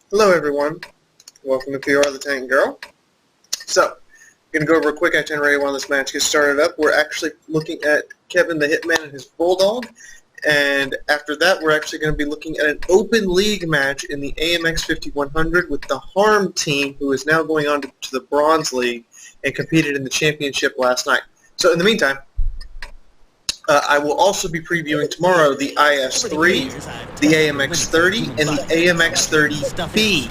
Hello everyone, welcome to Fiaura The Tank Girl. So, I'm going to go over a quick itinerary while this match gets started up. We're actually looking at Kevin the Hitman and his Bulldog, and after that we're actually going to be looking at an open league match in the AMX 5100 with the Harm team, who is now going on to the Bronze League and competed in the championship last night. So in the meantime, I will also be previewing tomorrow the IS3, the AMX 30, and the AMX 30B.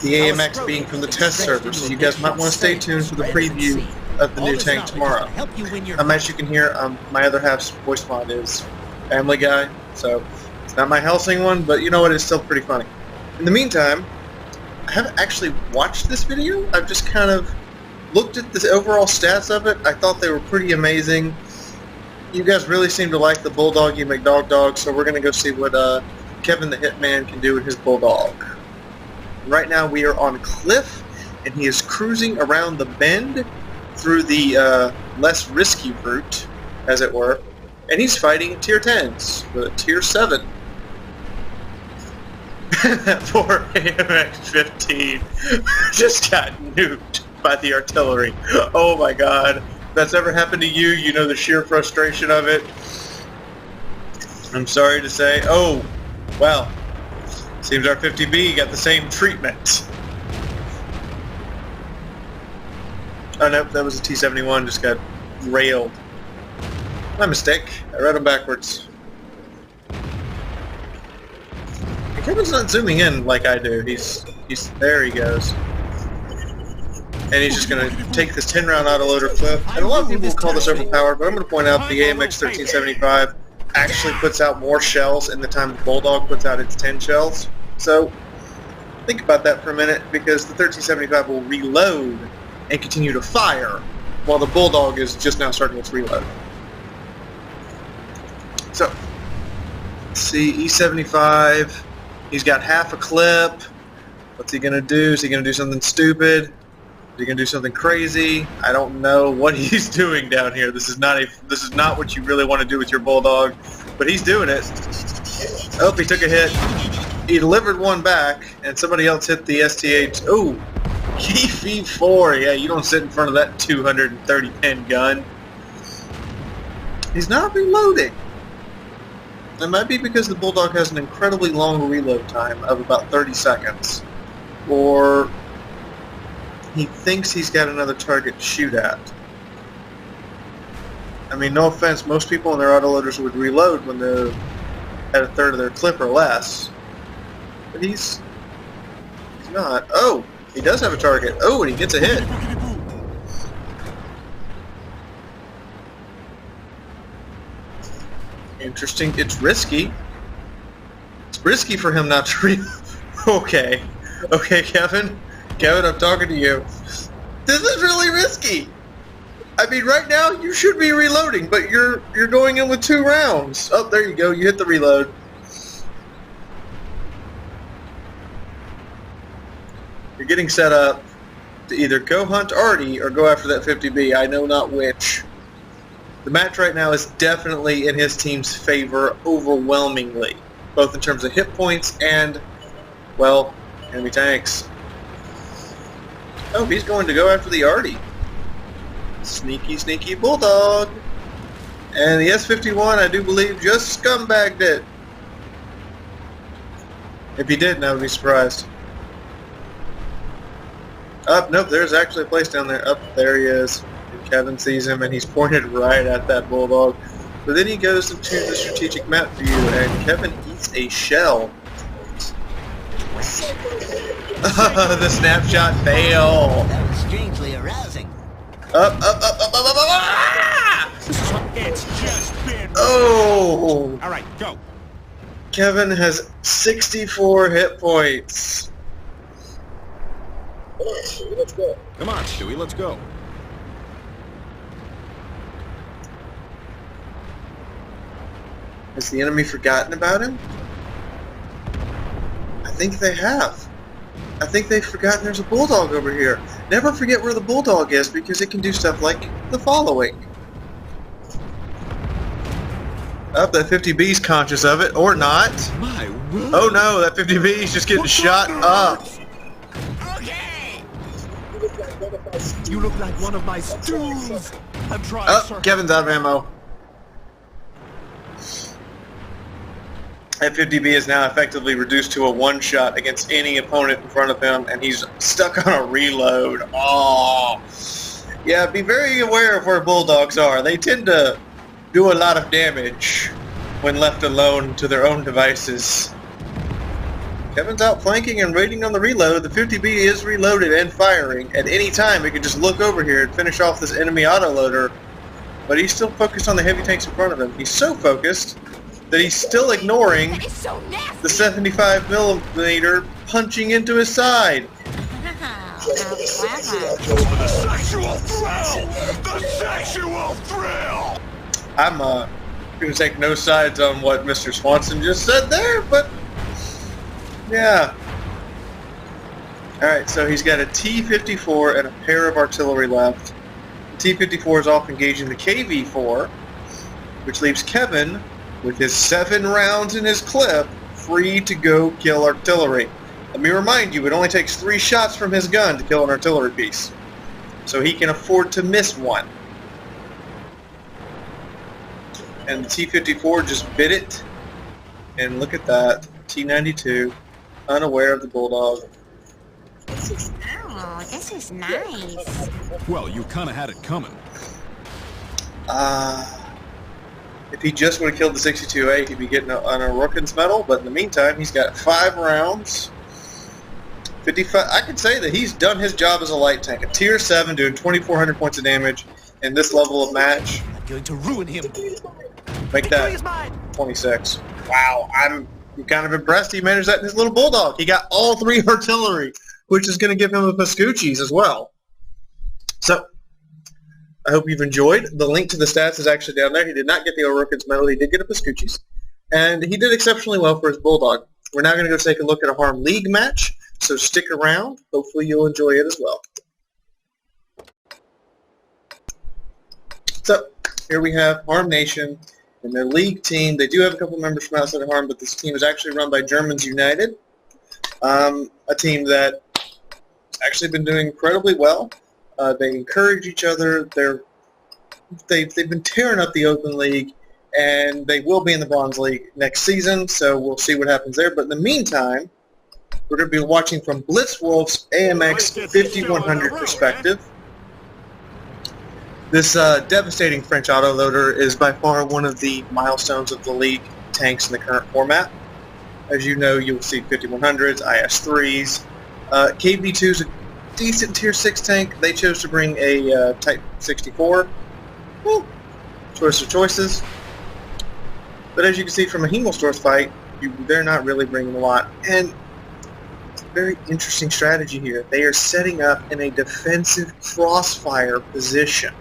The AMX being from the test server, so you guys might want to stay tuned for the preview of the new tank tomorrow. As you can hear, my other half's voice mod is Family Guy, so it's not my Helsing one, but you know what, it's still pretty funny. In the meantime, I haven't actually watched this video. I've just kind of looked at the overall stats of it. I thought they were pretty amazing. You guys really seem to like the Bulldoggy McDog, so we're going to go see what Kevin the Hitman can do with his Bulldog. Right now we are on Cliff, and he is cruising around the bend through the less risky route, as it were, and he's fighting tier 10s with a tier 7. That poor AMX 15 just got nuked by the artillery. Oh my god. If that's ever happened to you, you know the sheer frustration of it. I'm sorry to say. Oh, well, seems our 50B got the same treatment. Oh, nope, that was a T71, just got railed. My mistake. I read them backwards. And Kevin's not zooming in like I do. He's there he goes. And he's just going to take this 10-round autoloader clip. And a lot of people will call this overpowered, but I'm going to point out the AMX 1375 actually puts out more shells in the time the Bulldog puts out its 10 shells. So think about that for a minute, because the 1375 will reload and continue to fire, while the Bulldog is just now starting its reload. So, let's see, E75, he's got half a clip. What's he going to do? Is he going to do something stupid? Is he gonna do something crazy? I don't know what he's doing down here. This is not what you really want to do with your Bulldog, but he's doing it. Oh, he took a hit. He delivered one back, and somebody else hit the STH. Oh, KV4. Yeah, you don't sit in front of that 230 pin gun. He's not reloading. It might be because the Bulldog has an incredibly long reload time of about 30 seconds, or he thinks he's got another target to shoot at. I mean, no offense, most people in their autoloaders would reload when they're at a third of their clip or less. But he's not. Oh, he does have a target. Oh, and he gets a hit. Interesting. It's risky. It's risky for him not to reload. Okay. Okay, Kevin, I'm talking to you. This is really risky. I mean, right now you should be reloading, but you're going in with 2 rounds. Oh, there you go. You hit the reload. You're getting set up to either go hunt Artie or go after that 50B. I know not which. The match right now is definitely in his team's favor overwhelmingly, both in terms of hit points and, well, enemy tanks. Oh, he's going to go after the Artie. Sneaky, sneaky Bulldog. And the S51, I do believe, just scumbagged it. If he didn't, I would be surprised. Up, nope, there's actually a place down there. Up, there he is. And Kevin sees him, and he's pointed right at that Bulldog. But then he goes into the strategic map view, and Kevin eats a shell. The snapshot fail. That was strangely arousing. Up. Ah! It's just been... Oh! Alright, go. Kevin has 64 hit points. Come on, Stewie, let's go. Come on, Stewie, let's go. Has the enemy forgotten about him? I think they have. I think they've forgotten there's a Bulldog over here. Never forget where the Bulldog is, because it can do stuff like the following. Up, that 50B's conscious of it, or not. My Oh no, that 50B is just getting shot up. Okay. You look like one of my stools. I'm trying, Oh, sir. Kevin's out of ammo. That 50B is now effectively reduced to a one-shot against any opponent in front of him, and he's stuck on a reload. Oh. Yeah, be very aware of where Bulldogs are. They tend to do a lot of damage when left alone to their own devices. Kevin's out flanking and waiting on the reload. The 50B is reloaded and firing. At any time, it can just look over here and finish off this enemy autoloader. But he's still focused on the heavy tanks in front of him. He's so focused that he's still ignoring That is so nasty. the 75 millimeter punching into his side. Wow, how clever. The sexual thrill! The sexual thrill! I'm going to take no sides on what Mr. Swanson just said there, but yeah. Alright, so he's got a T-54 and a pair of artillery left. The T-54 is off engaging the KV-4, which leaves Kevin, with his 7 rounds in his clip, free to go kill artillery. Let me remind you, it only takes 3 shots from his gun to kill an artillery piece. So he can afford to miss one. And the T-54 just bit it. And look at that. T-92, unaware of the Bulldog. Oh, this is nice. Well, you kind of had it coming. If he just would have killed the 62A, he'd be getting on a Rookins medal. But in the meantime, he's got 5 rounds. 55. I could say that he's done his job as a light tank. A tier 7 doing 2,400 points of damage in this level of match. I'm going to ruin him. Make that 26. Wow, I'm kind of impressed he managed that in his little Bulldog. He got all 3 artillery, which is going to give him a Pascucci's as well. So, I hope you've enjoyed. The link to the stats is actually down there. He did not get the O'Rourke's medal. He did get a Pascucci's. And he did exceptionally well for his Bulldog. We're now going to go take a look at a Harm League match. So stick around. Hopefully you'll enjoy it as well. So, here we have Harm Nation and their league team. They do have a couple members from outside of Harm, but this team is actually run by Germansunited, a team that actually been doing incredibly well. They encourage each other. They've been tearing up the Open League, and they will be in the Bronze League next season, so we'll see what happens there. But in the meantime, we're going to be watching from Blitzwolf's AMX 5100 perspective. This devastating French autoloader is by far one of the milestones of the league tanks in the current format. As you know, you'll see 5100s, IS-3s. KV-2 is a decent tier 6 tank. They chose to bring a Type 64. Well, choice of choices. But as you can see from a Hemostor's fight, they're not really bringing a lot. And it's a very interesting strategy here. They are setting up in a defensive crossfire position.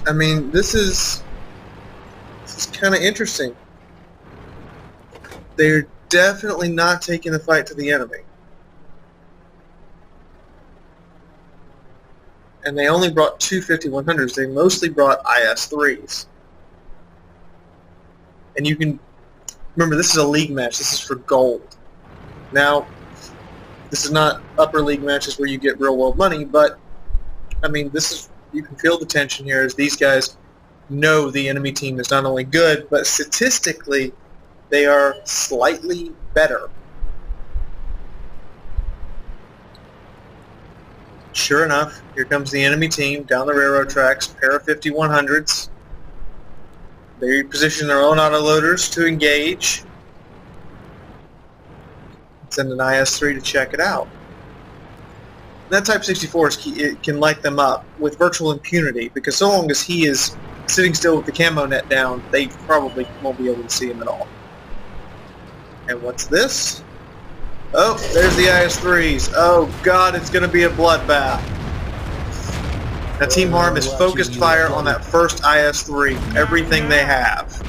I mean, this is kind of interesting. They're definitely not taking the fight to the enemy. And they only brought 2 5100s. They mostly brought IS-3s. And you can remember, this is a league match. This is for gold. Now, this is not upper league matches where you get real world money, but I mean, this is, you can feel the tension here as these guys know the enemy team is not only good, but statistically they are slightly better. Sure enough, here comes the enemy team down the railroad tracks, pair of 5100s. They position their own autoloaders to engage. Send an IS-3 to check it out. That Type 64 it can light them up with virtual impunity, because so long as he is sitting still with the camo net down, they probably won't be able to see him at all. And what's this? Oh, there's the IS-3s. Oh god, it's going to be a bloodbath. Now Team Harm is focused fire on that first IS-3, everything they have.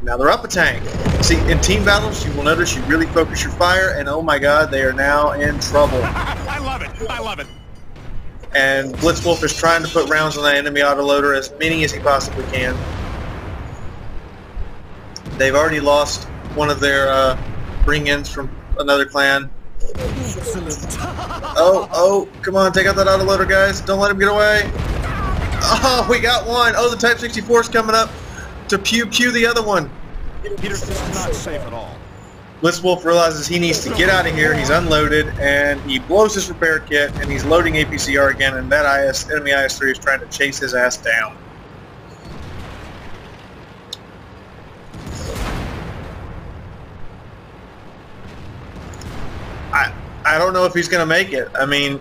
Now they're up a tank. See, in team battles, you will notice you really focus your fire, and oh my god, they are now in trouble. I love it. I love it. and Blitzwolf is trying to put rounds on that enemy autoloader, as many as he possibly can. They've already lost one of their bring-ins from another clan. Excellent. Oh, come on, take out that autoloader, guys. Don't let him get away. Oh, we got one. Oh, the Type 64 is coming up to pew the other one. Peter, this is not safe at all. Blitzwolf realizes he needs to get out of here. He's unloaded, and he blows his repair kit, and he's loading APCR again, and that enemy IS-3 is trying to chase his ass down. I don't know if he's going to make it. I mean,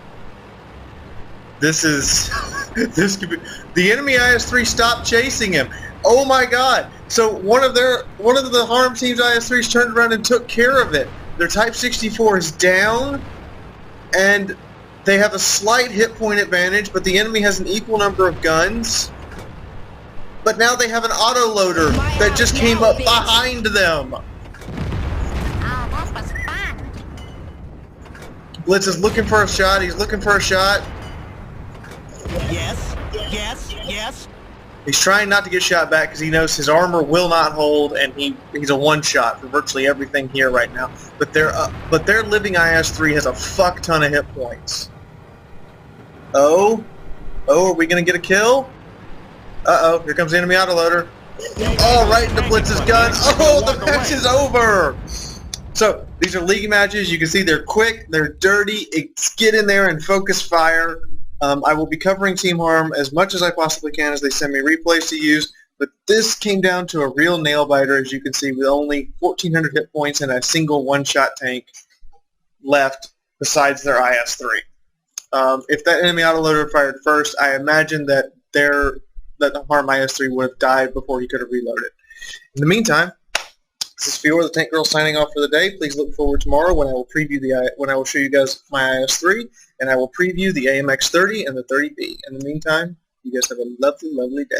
this could be, the enemy IS-3 stopped chasing him. Oh my God! So one of the harm team's IS-3s turned around and took care of it. Their Type 64 is down, and they have a slight hit point advantage, but the enemy has an equal number of guns. But now they have an autoloader that just came up behind them. Oh, that was fun. Blitz is looking for a shot. He's looking for a shot. Yes, yes, yes. He's trying not to get shot back because he knows his armor will not hold, and he's a one-shot for virtually everything here right now. But their living IS-3 has a fuck ton of hit points. Oh, are we gonna get a kill? Uh-oh, here comes the enemy autoloader. Oh, right into Blitz's gun. Oh, the match is over. So these are league matches. You can see they're quick, they're dirty. It's get in there and focus fire. I will be covering Team Harm as much as I possibly can as they send me replays to use, but this came down to a real nail-biter, as you can see, with only 1,400 hit points and a single one-shot tank left besides their IS-3. If that enemy autoloader fired first, I imagine that the Harm IS-3 would have died before he could have reloaded. In the meantime, this is Fiaura the Tank Girl signing off for the day. Please look forward tomorrow when I will show you guys my IS-3, and I will preview the AMX-30 and the 30B. In the meantime, you guys have a lovely, lovely day.